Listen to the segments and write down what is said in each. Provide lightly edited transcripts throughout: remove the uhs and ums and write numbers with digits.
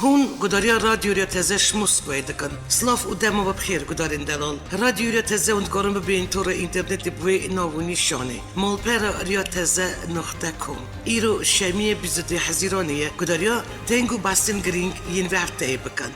هون گداریا رادیو ریا تزش مسکوی دکن سلاف و دم و بخیر گدارین دلال رادیو ریا تزه اون کارم ببین طور اینترنت بوی ناونی شانه مالپر ریا تزه نقطه کم ایرو شمیه بیزده حزیرانیه گداریا تنگو باستن گرینگ ین وقته بکن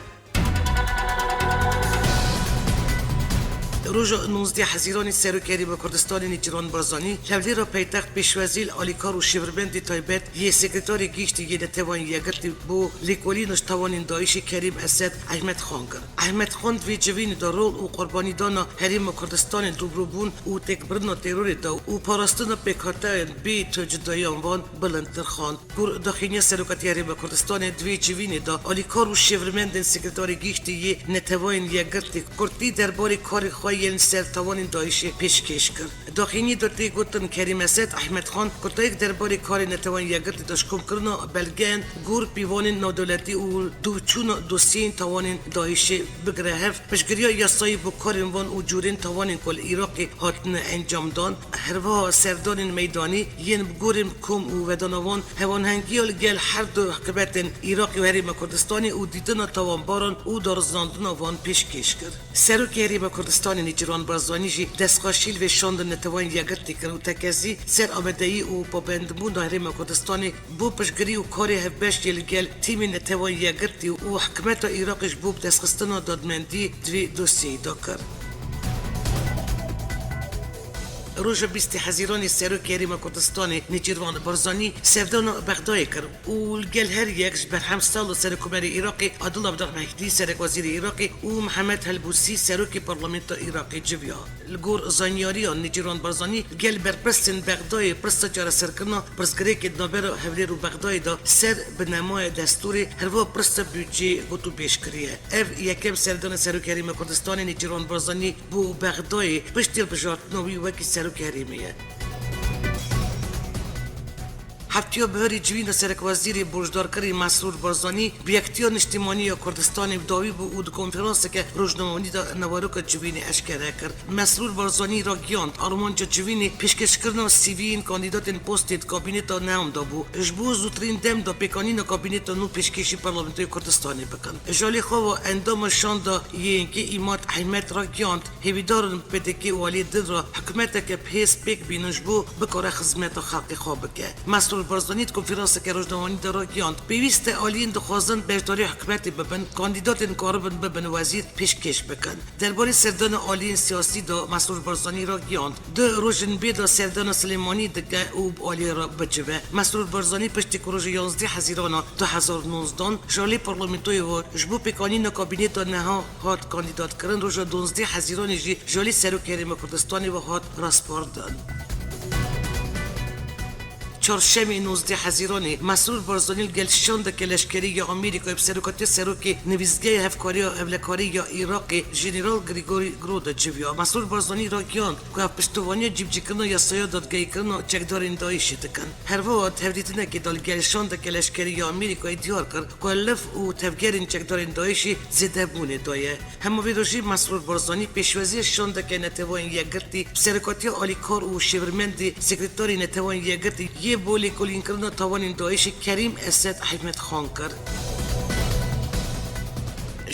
روز 19 حزیران سروکاری با کردستان نیجران بارزانی لولی را پایتخت پیشوزیل آلیکار و شیوربند تایبت یه سکرتاری گیشتی یه نتوان یگرتی بو لیکولی نشتوان دایش کریم اسد احمد خان کرد. احمد خان وی جوین دا رول و قربانی دانا حریم کردستان دوبروبون و تکبرنا ترور دا و پاراستنا پیکارتاین بی تجدایان وان بلندتر خان. گور داخلی سروکاتی حریم کردستان دوی جوین دا آلیکار و شیوربند سکرتاری گیشتی یه نتوان یگرتی کرتی درباره کار خواهی ین سر توان دایش پیشکش کرد. داخلی دوتی گفتن کریم اسد احمد خان گفته یک درباره کار نتوان یگرتی داشکم کردن بلگن گور پیوان نادولتی و دوچون دوستین توان دایش بگره هف پشگریا یاسایی با کارین وان و جورین توان کل عراقی هاتن انجام دان هروا سردان میدانی ین گوریم کم و ودانوان هوان هنگیال گل هر دو حکومت عراقی و حریم کردستانی و دیدن توان باران و دارزاندن وان پیشکش کرد. سروک حریم کردستان نیجران بارزانی دستخوشیل و شاند نتوان یگرتی کرد و تکزی سر آمدهی و پابندبون حریم کردستانی بو پشگری و کاری هفبش یلگل تیم نتوان یگرتی و حکمت عراقش بو دستخستان دادمندی دوی دوستی دا کرد. روز 20 حزیران سروک حریم کردستان نیجران بارزانی سردان بغداد کرد و گل هر یکش بر هم سال سرکومر عراقی عادل عبدالمهدی سرک وزیر عراقی و محمد هلبوسی سروک پارلمانت عراقی جویا الگور زانیاری نیجران بارزانی گل بر پرستن بغداد پرست جار سرکنا پرسگری که نابر حولی رو بغداد سر به نمای دستور هر و پرست بودجه گوتو پیش کریه اف یکم سردان سروک حریم کردستان نیجران بارزانی بو بغداد پشتیل بجارت نوی وکی سروک حریمیه. هفتیو بهری جوین سرک وزیر بوجدارکاری مسرور بارزانی بیاکتیو نشتیمانی کردستان داوی بو اود کنفرانس که روزنامه‌نویسی دا نواروک جوین اشکره کرد. مسرور بارزانی را گیاند آرمانجا جوینی پیشکش کردن سیوین کاندیداتن پستید کابینت نام دابو. اجبو زودترین دم دا پیکانین کابینت نو پیشکشی پارلمانتوی کردستانی بکن. جالی خو اندام شاندا یینکی ایمات احمد را گیاند هیویدارن پدکی والی ددرا حکومت که پیس پیک بینجبو بکره خدمت خلق خواب که. مسرور بارزانی کنفرانس که روزنامه‌نویسی در گیاند پیوست عالیین دخوازن بهداری حکومت ببن کاندیدات کاربن ببن وزیر پیشکش بکن درباره سردان عالیین سیاسی دا مسرور بارزانی را گیاند دو روزن بیدا سردان سلیمانی دگه او عالی را بجوه مسرور بارزانی پشت روز 11 حزیران 2019 جالی پارلمانتوی و جبو پیکانین کابینت نها هات کاندیدات کردن روز 12 حزیران جالی سروک حریم کردستان و هات راسپاردن چهارشنبه 19 حزیران مسرور بارزانی گل شاند که لشکری آمریکا بسروکاتی سروکی نویزگاه هفکاری و اولکاری یا عراقی ژنرال گریگوری گرود جویا مسرور بارزانی را گیاند که پشتوانی جیبجیکن یا سایه دادگاهی کردن چکدارین دایشی دکن هر وقت تفریدنه که دال گل شاند که لشکری آمریکا دیار کرد که لف و تفگرین چکدارین دایشی زده بونه دایه همه ویروژی مسرور بارزانی پیشوازی شاند که نتوان یگرتی سروکاتی آلیکار و شیورمند سکرتاری نتوان یگرتی بولی کلین کردن توان دایش کریم اسد احمد خان کرد.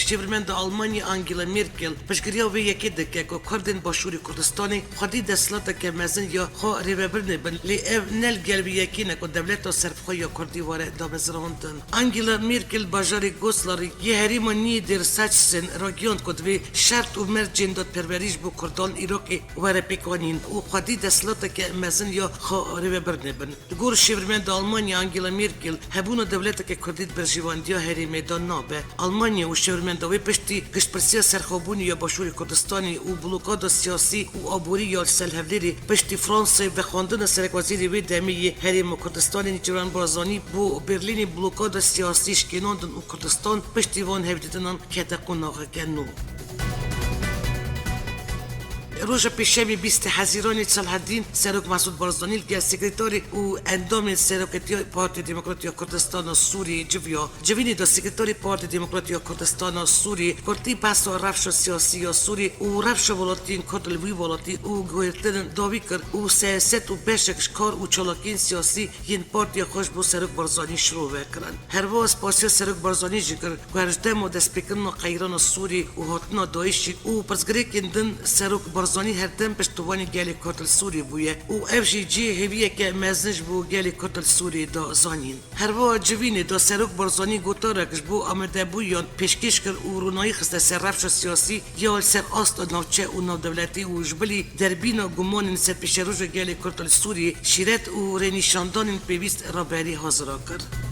شیورمند آلمانی آنگلا مرکل پشگریا و یکی دکه که کردن باشوری کردستانی خودی دستلات که مزن یا خو ریبرنه بن لی اف نل گل به یکی نکو دولت و سرفخوی یا کردی واره دامزراندن. آنگلا مرکل باجاری گوسلاری یه هریمانی در سچسن راگیاند کد و شرط و مرجین داد پروریش بو کردان عراقی واره پیکانین و خودی دستلات که مزن یا خو ریبرنه بن. گور شیورمند آلمانی آنگلا مرکل هبون دولت که کردید برجیواندیا هری میدان نابه آلمانی و شیورمند دوی پشتی گشتپرسی سرخوبونی یا باشوری کردستانی و بلوکاد سیاسی و آبوری یا سلحولیری پشتی فرانسه و خواندن سرک وزیری وی دمی حریم کردستانی نیجران بارزانی بو برلین بلوکاد سیاسی شکناندن و کردستان پشتی وان هفدیدنان که تقون ناغه کنو. روز پیشمی 20 حزیران صلاح الدین سروک مسعود بارزانی که سکرتری و اندام سروکتی پارتی دموکراتیک کردستان سوریه جوینی دو سکرتری پارتی دموکراتیک کردستان سوریه کرتی پس و رفش سیاسی سوریه و رفش ولاتین کردلوی ولاتی و گویرتن داوی کرد و سیاست و بشکش کار و چالاکین سیاسی این پارتی خوش بو سروک بارزانی شروع کردن هر واس پاسی سروک بارزانی جگر گرجدم و دست پیکرن قیران سوری و هاتنا دایشی و پرزگری کندن سروک بارزانی هر دم پشتوانی گلی کردل سوری بویه و افجی جی هویه که مزنج بو گلی کردل سوری دا زانین هر وا جوینی دا سروک بارزانی گوتارکش بو آمده بویان پیشکش کرد و رونایی خسته سر رفش سیاسی یا سر آست نوچه و نو دولتی و جبلی دربین و گمان سر پیش روز گلی کردل سوری شیرت و رنیشاندان پیوست رابری حاضر کرد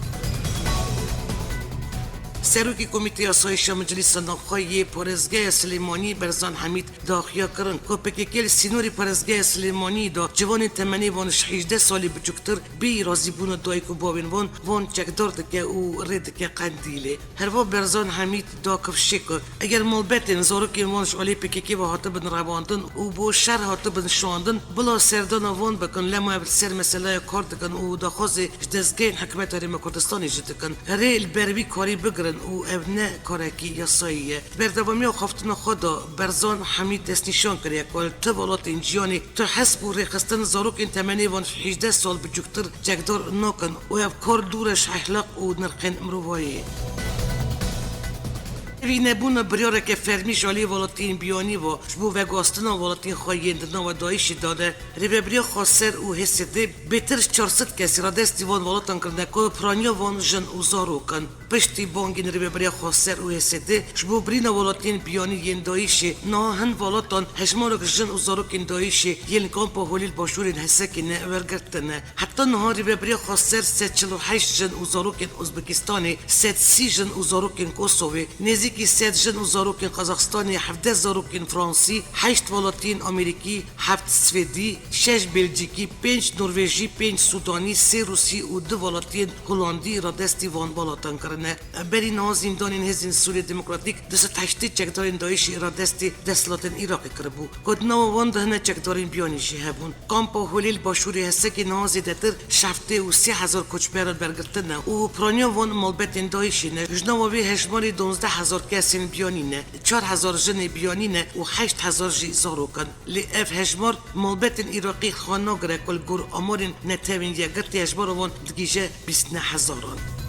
سروکی کمیته آسایش مجلس نخواهی پرزگاه سلیمانی برزان حمید داخیا کرن کوپکیکل سینوری پرزگاه سلیمانی دا جوان تمنی وانش 18 سالی بچکتر بی رازی بون دایکو باوین وان چکدار دکه و رید که قندیله هر وا برزان حمید دا کفشک اگر ملبتن زاروکی وانش علی پکیکی و هاتبن رواندن و بو شر هاتبن شواندن بلا سردان وان بکن لما سر مسئله کار دکن و دا خوز جدزگین حکمت هرم کردستانی جدکن هره البروی کاری بگرن و ابنه کارکی یاساییه بردوامی و خفتن خدا برزان حمید دست نشان کرده که تو ولات انجیانی تو حسب و ریخستن زاروک این تمنی وان 18 سال بجوکتر جگدار ناکن و اب کار دورش اخلاق و نرخین مروایی وی نبون بریاره که فرمی جالی ولاتین بیانی و شبو وگاستنا ولاتین خواهیندنا و دایشی داده ریبه بریا خاسر و حسده بهتر 400 کسی را دستی وان ولاتان کرده که پرانیا وان جن و زارو کن پشتی بانگین ریبه بریا خاسر و حسده شبو برینا ولاتین بیانی ین دایشی نا هن ولاتان هجمارک جن و زارو کن دایشی ین کامپا هولیل باشورین حسکینه ورگرتنه حتی نها ریبه بریا خاسر 348 جن و زارو کن ازبکستانی 330 جن و زارو کن کوسوی نزیکی 3 جن و زاروکین قزاقستانی 17 زاروکین فرانسی 8 ولاتین امریکی 7 سوئدی 6 بلژیکی 5 نروژی 5 سودانی 3 روسی و 2 ولاتین هلندی را دستی وان بالاتان کرنه بری نازیم دانین هزین سوری دموکراتیک دست تشتی چکدارین دایشی را دستی دستلاتن عراقی کربو کد نو وان دهنه چکدارین بیانیشی هبون کامپا هولیل باشوری هسته که نازی دتر شفته و 3000 کچبر برگرتنه و پرانیا وان مالبتین دایشی نه جنوابی هشماری 12000 کسین بیانینه 4000 جن بیانینه و 8000 جی زاروکن لی اف هجمار مالبتن عراقی خاناگره کل گور امارین نتوین یگرتی هجمار وان دگیجه 29000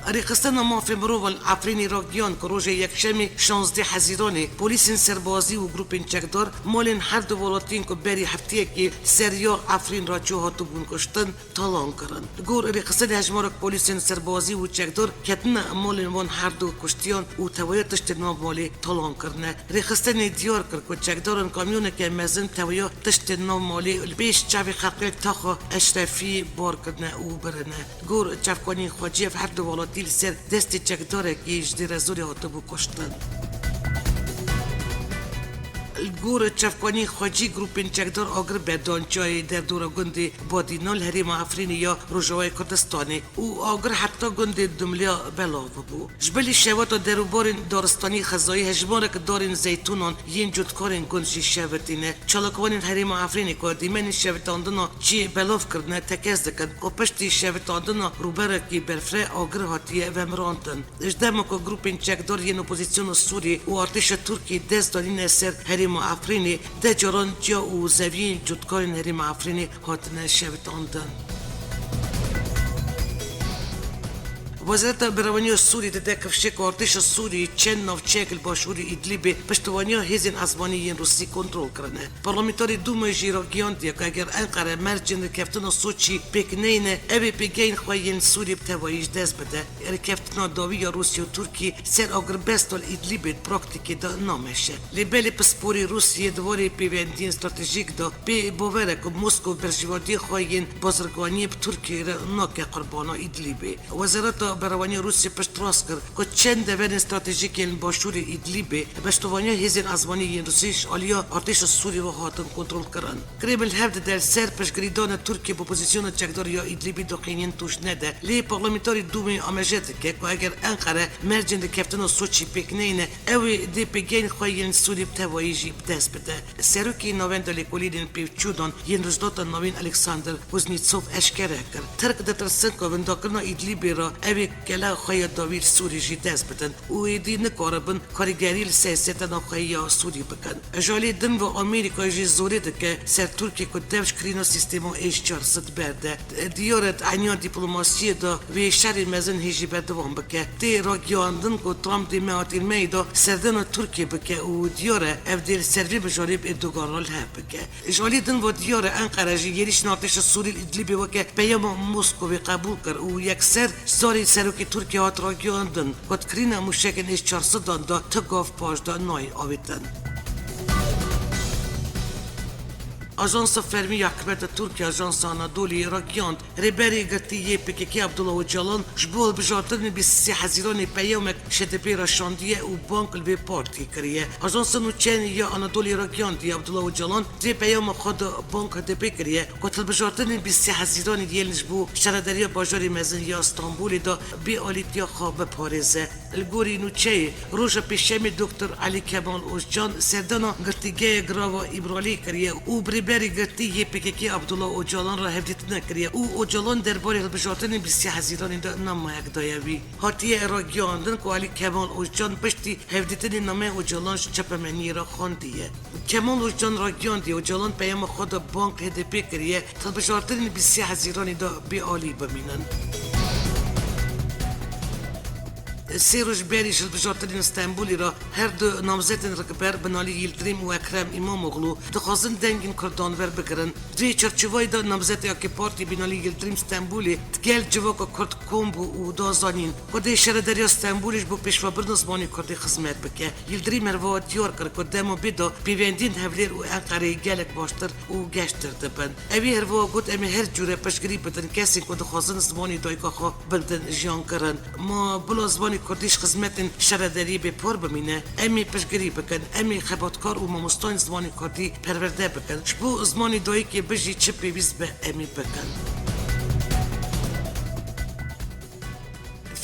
ریخستن مافی مروول عفرین راگیان که روز یکشنبه 16 حزیران پلیس سربازی و گروپ چکدار مالین هر دو ولاتین که بری هفته که سریا عفرین را چوهاتو بون کشتن تالان کرن گور ریخستن هجمارک پلیس سربازی و چکدار کتنه مالین وان هر دو کشتیان و تویاتش تناب مالی تالان کرنه ریخستن دیار کرد که چکدارن کامیونه که مزن تویا تشت نام مالی بیش چاوی خلقی تاخو اشرفی بار کرنه و برنه گور چفکانی خواجیف هر دو ولات دیل سر دست چکداره که اجده رزوری هاتو بو کشتن گور چفکانی خواجی گروپین چکدار آگر بدانچای در دور گنده بادینال هریم افرینی یا روژوای کردستانی او آگر حتی گنده دملیا بلاو بو جبلی شوات دروبارین دارستانی خزایی هجمارک دارین زیتونان ین جدکارین گنجی شوتینه چالکوانین هریم افرینی که دیمن شوتاندنا چی بلاو کردنه تکز دکن و پشتی شوتاندنا روبرکی برفره آگر هاتیه و مرانتن اجدامو که گروپین چکدار ین اپوزیسیون سوری و ارتش ترکی دست دارین سر هریم افرینی ده جران جا و زوین جدکارین هریم افرینی هاتنه شوتاندن وزارت بروانی سوری ده کفشک ارتش سوری چند نوچه‌ل باشوری ادلیب پشتوانی هزین ازمانی روسی کنترل کرده. پارلمانتاری دوم جیراگیان دیگه که اگر انقره مرجن کفتن سوچی بکنینه اوی بگین خواهین سوری بتوایج دست بده. کفتن داوی یا روسی و ترکی سر اگر بستول ادلیب پراکتیکی دا نامشه. لیبلی پسپوری روسیه دواری پیوندین استراتژیک دا به باوره که مسکو برجوادی خواهین بازرگانی ترکی را ناک قربانا ادلیب. وزارت بروانی روسیه پشت راست کرد که چند دورن استراتژیک این باشور ایدلیب بشتوانی هزین ازمانی این روسیش آلیا ارتش سوری رو هاتن کنترل کردن. کرمل هفت در سر پشگریدان ترکیه با پوزیسیون چکدار یا ایدلیبی دقیقاً توش نده. لی پارلمانتاری دومی آمجد که اگر انقره مرجند کفتن و سوچی پکنینه اوی دی پگین خواهی سوری بتواییجی بدست بده. سروکی نوین دلیکولین پیوچودان ین رجدات نوین الکساندر وزنیتسوف اشکره کرد. ترک دترسن که ونداکرنا ایدلیبی را اوی کلا خواهی داویر سوری جی دست بدن. او ایدی نکاربن کارگری سیاستنا خواهی سوری بکن. جالی دن و آمریکا جی زوری که سر ترکیه که دوش کرینو سیستمو ایش 400 برده. دیارت عنیان دیپلماسی دا و شری مزن هیچی بدوام بکه. دی را گیاندن که ترامپ دی میاتیل میدا سردن ترکیه بکه و دیاره افدیل سروی بجاری اردوغان ها بکه. جالی دن و دیاره انقره جی یریش ناتش سوری ایدلیبی وکه پیام موسکوی قبول کرد و یک سر ساری سروکی ترکیه هات را گیاندن که کرینا موشکن ایش 400 دا تگاف پاش دا نای آویدن. آژانس فرمی حکومت ترکیه آژانس آنادولی راگیاند ریبری گرتی پکیکی عبدالله اوجالان جبول بجارتن 23 حزیران پیامک شدپی راشاندیه و بانک الوی پارتی کریه. آژانس نوچین یا آنادولی راگیاند یا عبدالله اوجالان دی پیام خود بانک دپی کریه کتل بجارتن 23 حزیران دیل نجبو شهرداری باجاری مزن یا استانبولی دا بی آلیتیا خواب پاریزه. الگوری نوچه روژ پیشمی دکتر علی کمال اوجان سردانا گرتیگه گراوا ایبرالی کریه او بری گرتی یه پکیکی عبدالله اوجالان را هفدیت نکریه او اوجالان درباره البجارتن 20 حزیران دا نامه یک دایوی هاتیه را گیاندن که علی کمال اوجان پشتی هفدیتن نامه اوجالان چپمنی را خواندیه. کمال اوجان را گیاندی اوجالان پیام خود بانک هدپی کریه تا البجارتن 20 حزیران دا بی عالی بمینن. سیروش بیریش البجارترین استانبولی را هر دو نامزدین رکبر بنالی یلدریم و اکرم اماموغلو دخوازن دنگین کردانور بگرن. دوی چرچوای دا نامزد اکی پارتی بنالی یلدریم استانبولی تگل جواکا کرد کومبو و دازانین کده شهرداری استانبولیش بو پیشوا برنزمانی کردی خدمت بکه. یلدریم هروا دیار کرد که دمو بیدا پیوندین هفلیر و انقره گلک باشتر و گشتر دبن. اوی هروا گود امی هر جوره پشگری بدن کسی که دخوازن زمانی دایکا خوا بلدن جیان کرن. ما بلا زمانی کردیش خدمت شهرداری به پر بمینه امی پشگری بکن امی خباتکار و مامستان زمانی کردی پرورده بکن شبو زمانی دایی که بجی چه پیویز به امی بکن.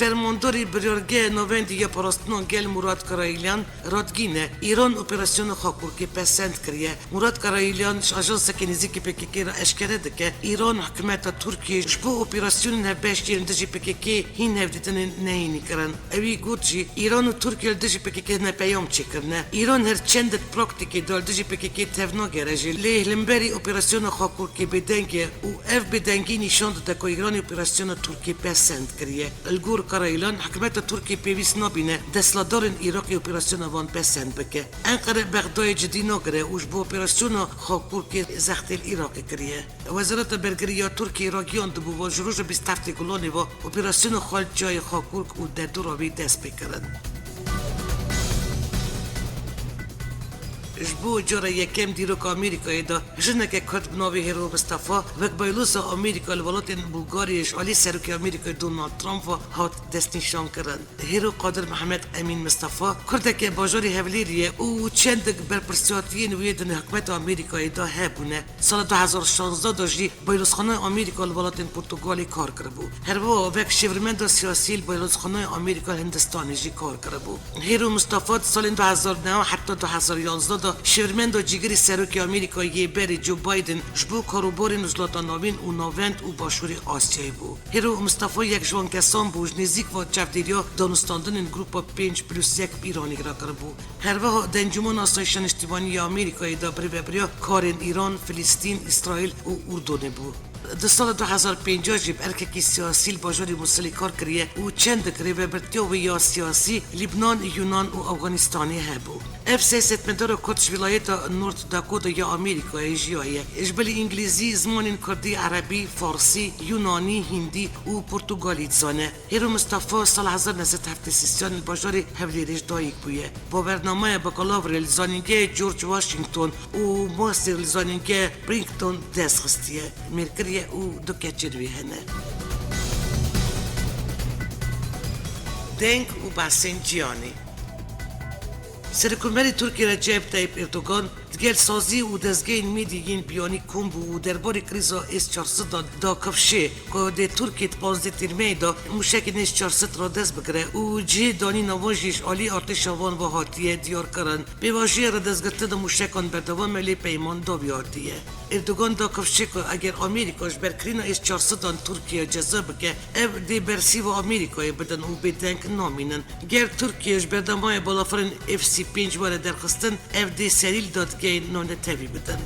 فرمانداری بریارگه نوندی یا پاراستنان گل مراد کرایلیان رادگینه ایران اپراسیون خاکور که پسند کریه. مراد کرایلیان آژانس کنیزی که پکیکی را اشکره دکه ایران حکومت ترکیه شبو اپراسیون هبش یرندجی پکیکی هین هفدیتن نهینی کرن. اوی گوچی ایران و ترکیه دجی پکیکی نپیام چی کرنه. ایران هر چندت پراکتیکی دال دجی پکیکی تفنا گرجی لیه لنبری اپراسیون خاکور که بدنگه و اف بدنگی نشاند دکو ایران اپراسیون ترکیه پسند کریه. الگور کرایلان حکومت ترکیه پیویست نبینه دستلادارن عراقی اپراسیون وان پسند بکه. انقره بغدای جدی نگره اوش با اپراسیون خاکور که زختیل عراقی کریه. وزارت برگری ترکیه راگیان دبو و جروج 27 گلانی و اپراسیون خال جای خاکور و در دو راوی دست بکرن. جبو جرا یکم دیروک آمریکایی دا جنگ کرد بناوی هیرو مصطفی وک بایلوس آمریکا الولات بلغاریش علی سروکی آمریکای دونالد ترامپ هات دست نشان کردن. هیرو قادر محمد امین مصطفی کرد که باجاری هولیریه او چند برپرسیاتی نویدن حکومت آمریکایی دا هبونه. سال 2016 داشتی بایلوسخانه آمریکا الولات پرتغالی کار کرد بود. هر با وک شورمند سیاسی بایلوسخانه آمریکا هندستانی جی کار کرد بود. هیرو مصطفی سال 2009 حتی 2011 شورمند و جیگری سروکی آمریکایی بری جو بایدن جبو کاروباری نزلات نوین و نوند و باشوری آسیایی بود. هیرو مصطفی یک جوان کسان بود نزدیک و چفتیریا دانستاندن گروپ 5+1 ایرانی را کرد بود. هر وقت دنجمان آسایش اشتبانی آمریکایی دا بریا کارن ایران، فلسطین، اسرائیل و اردن بود. در سال 2050 جب ارککی سیاسی باجاری مسلی کار کریه و چند کریه برتیو یا سیاسی لبنان، یونان و افغانستانی هبو. اف سیاست مدار کردش ولایت نورد داکوتا یا آمریکای جیایه. اجبل انگلیزی، زمان کردی، عربی، فارسی، یونانی، هندی و پرتغالی زانه. هیرو مصطفی سال 1973 باجاری هولیریش دایک بویه. با برنامه بکالاور لزانینگه جورج واشنگتن و ماستر لزانینگه برینگتون دست خستیه. مرکریه او دو کچروی هنه. دنگ و بسنجیانی سرکومری ترکیه رجب طیب اردوغان دگل سازی و دزگین میدیگین بیانی کم بو و درباری کریزا اس 400 دا کفشه که ده ترکیه 15 تیرمه دا موشک نیش 400 را دست بگره و جه دانی نواجیش آلی ارتش آوان و هاتیه دیار کرن به واجه را دستگرته دا موشکان بردوان ملی پیمان دا بیارتیه اردوغان دا کفشه که اگر آمریکاش برکرین اس 400 ترکیه جذب که او دی برسی و آمریکای بدن و بدنک نامینن گر ترکیهش بردمای بالافرین FC5 واره درخستن او دی سریل داد که نونه تاوی بدن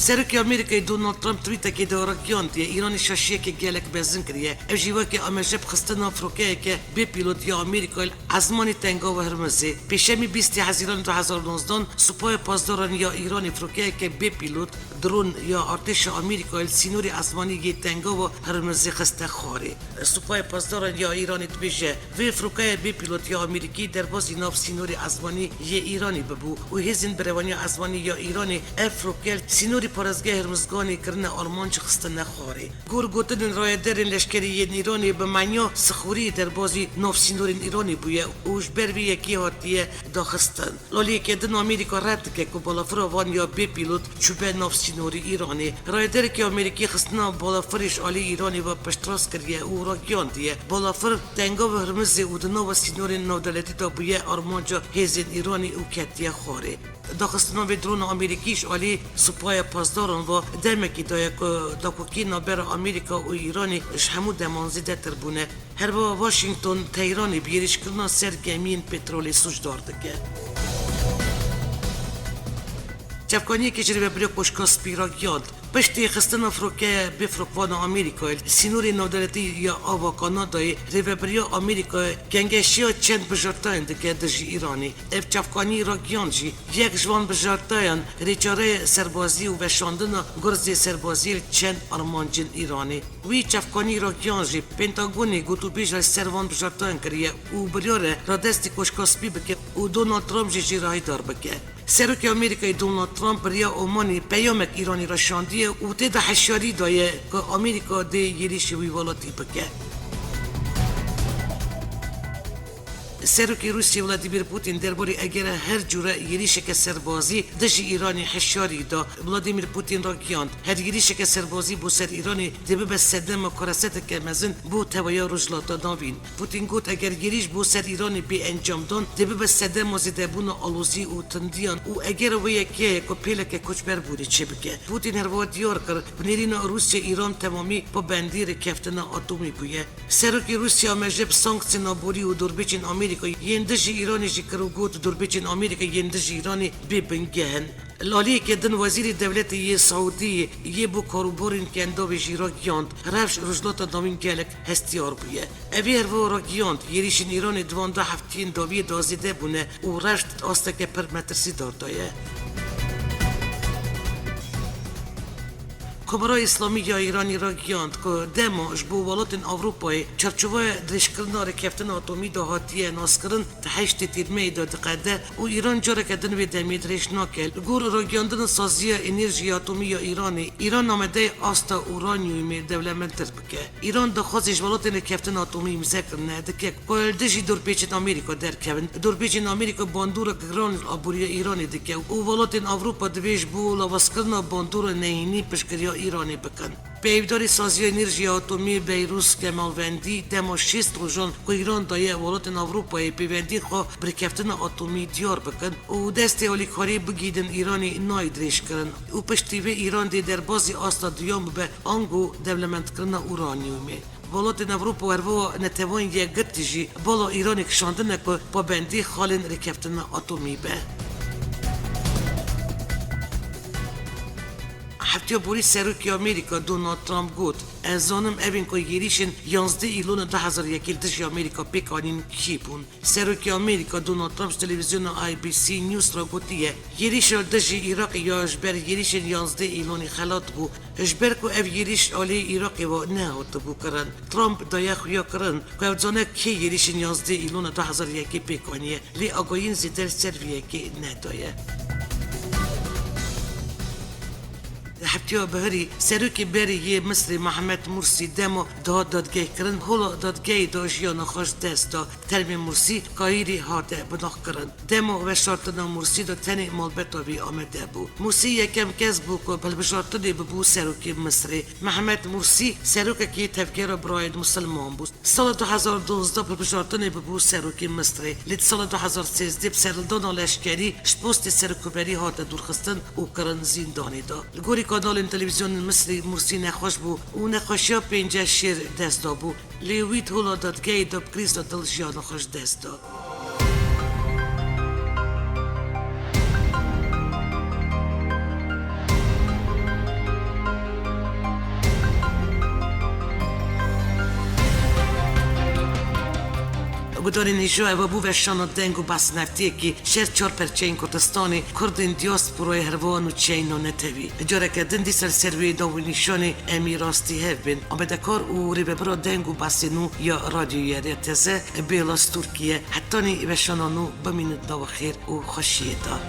سرکی آمریکای دونالد ترامپ توییته که دارکیان دیه ایرانی شاشیه که گلک بزن کریه او جیوه که آمجب خستن افروکه که به پیلوت یا آمریکای ازمانی تنگا و هرمزه پیشمی 20 هزیران 2019 سپاه پاسداران یا ایران افروکه که به پیلوت درون یا ارتش آمریکای سینوری ازمانی یه تنگا و هرمزه خسته خاره سپاه پاسداران یا ایرانی تبیشه و افروکه به پیلوت یا آمریکی در بازی ناف سینوری ازمانی یه ایرانی ببو و هزین بروانی ازمانی یا ایرانی افروکه سینوری پارزگاه هرمزگانی کرن آرمان چه خسته نخواره گور گوتن رایدرین لشکری ایرانی به معنی سخوری در بازی ناف سینورین ایرانی بویه اوش بروی یکی هاتیه داخستن لالی که دن آمریکا رد که بالافر وان یا به پیلوت چوبه ناف سینوری ایرانی رایدر که آمریکی خستنا بالافرش آلی ایرانی و پشتراس کریه او را گیان دیه بالافر تنگا و هرمزی و دنو و سینورین نودلتی دا بویه آرمان جا هزین ایرانی او کتیه خواره داخستان و درون آمریکیش آلی سپاه پاسداران و دمکی داکوکی نابر آمریکا و ایرانی همو دمانزیده تر بونه هر با واشنگتن تهرانی بیریش کرنا سر گمین پترولی سوش دارده که چفکانی که جریبه بریو پشکا سپیرا گیاند پشتی خستن افروکه بفروکوان آمریکا سینوری نودلتی یا آوا کانادای ریوبریا آمریکا گنگشیا چند بجارتاین دکه دجی ایرانی اف چفکانی را گیانجی یک جوان بجارتاین ریچاره سربازی و وشاندن گرز سربازی چند آرمانجین ایرانی وی چفکانی را گیانجی پنتاگونی گوتو بیجای سروان بجارتاین کریه و بریاره را دستی کشکاسپی بکه و دونالد ترامپ جی راهی دار بکه سرک آمریکای دونالد ترامپ ریا اومانی پیامک ایرانی را شاندیه و تیدا حشاری دایه که آمریکا ده یریش ویوالاتی بکه سرکی روسیه ولادیمیر پوتین درباره اگر هر جوره یریش که سربازی دژ ایرانی حشاری دا ولادیمیر پوتین را گیاند هر یریش که سربازی بو سر ایرانی دبه به صدم و کارست که مزن بو تویا رجلاتا داوین پوتین گفت اگر یریش بو سر ایرانی بی انجام دان دبه به صدم و زدبون آلوزی و تندیان و اگر و یکی که پیلک کچبر بوده چه بکه پوتین هر وقت دیار کرد بنیرین روسیه ایران تمامی با بندیر کفتن اتمی بوده سرکی روسیه مجب سانکسی نابوری و دوربیچین آمریکا یندش ایرانی جی کرو گوت دوربیچین آمریکا یندش ایرانی ببنگهن لالی که دن وزیر دولت یه سعودی یه بو کاروبارین که انداوی جیرا گیاند رفش رجلات دامین گلک هستیار بویه اوی هر و را گیاند یریشین ایران دوانده هفتین داوی دازیده بونه و رشت آسته پر مترسی داردایه کمرای اسلامی یا ایرانی را گیاند که دماش بو ولات اروپای چرچوه درشکرنا کفتن اتمی دا هاتیه ناسکرن تحشت تیرمه دا دقیده و ایران جاره کدن و دمی درش ناکل گور را گیاندن سازی انرژی اتمی یا ایرانی ایران آمده آستا اورانیومی دولمنتر بکه ایران دا خوازش ولات کفتن اتمی مذکر نده که کلدشی دوربیچن آمریکا در کون دوربیچن آمریکا باندور گران آبوری ایرانی دکه و ولات اروپا دویش بو لواسکرنا باندور نهینی پشکریا ایرانی بکن. پیوداری سازی انرژی اتمی بیروس کمالوندی دما 6 روزان که ایران دایه ولات اروپای پیوندی خو برکفتن اتمی دیار بکن و دست اولیکاری بگیدن ایرانی نایدریش کرن و پشتی و ایران دی در بازی آستا دیام به آنگو دولمنت کرن اورانیومی ولات اروپا ورو نتوان یک گرتیجی بالا ایرانی کشاندن که با بندی خالن رکفتن اتمی به هفته بوری سرکی آمریکا دونالد ترامپ گفت ازانم اوین که یریشن 11 ایلون 2001 دژ آمریکا پیکانین کیپون سرکی آمریکا دونالد ترامپ تلویزیون IBC نیوز را گفتیه یریش دژ عراق یا اجبر یریشن 11 ایلون خلات بو اجبر کو اف یریش آلی عراقی و نه هات بو کرن ترامپ دایا خویا کرن که افزانه کی یریشن 11 ایلون 2001 پیکانیه لی آگاهین زیدل سرویه که ندایه هفته گیشتیا بهری سروکی بری یه مصر محمد مرسی دمو دادگاه کرن هلا دادگاه داجیان خوش دست دا ترمی مرسی کایری هاده بناخ کرن دمو و شرطنا مرسی دا تنی مالبتا بی آمده بو مرسی یکم کس بو که بل بشارتنی ببو سروکی مصری محمد مرسی سروک کی تفکر براید مسلمان بود سال 2012 بل بشارتنی ببو سروکی مصری لید سال 2013 بسرلدان لشکری شپوست سرکوبری هاده دورخستن او کرن زندانی دا لگوری کانال تلویزیون مصری مرسی نخوش بو او نخوشیا 50 شیر دست دا بو لیوید هولا دادگاه دا بکریز دا دل جیان خوش دست دا Gudori Nijoe v buvešano dengu bas naftijeki šer čorperčejn kotastoni kordin diasporo e hrvonu čejno netevi. Gjoreke dindisar servi dovu nishoni emirosti hevbin. Omedakor u ribebro dengu basinu ja radio jereteze belas Turkije. Hattoni vešanonu baminut davakhir u khashiyeta.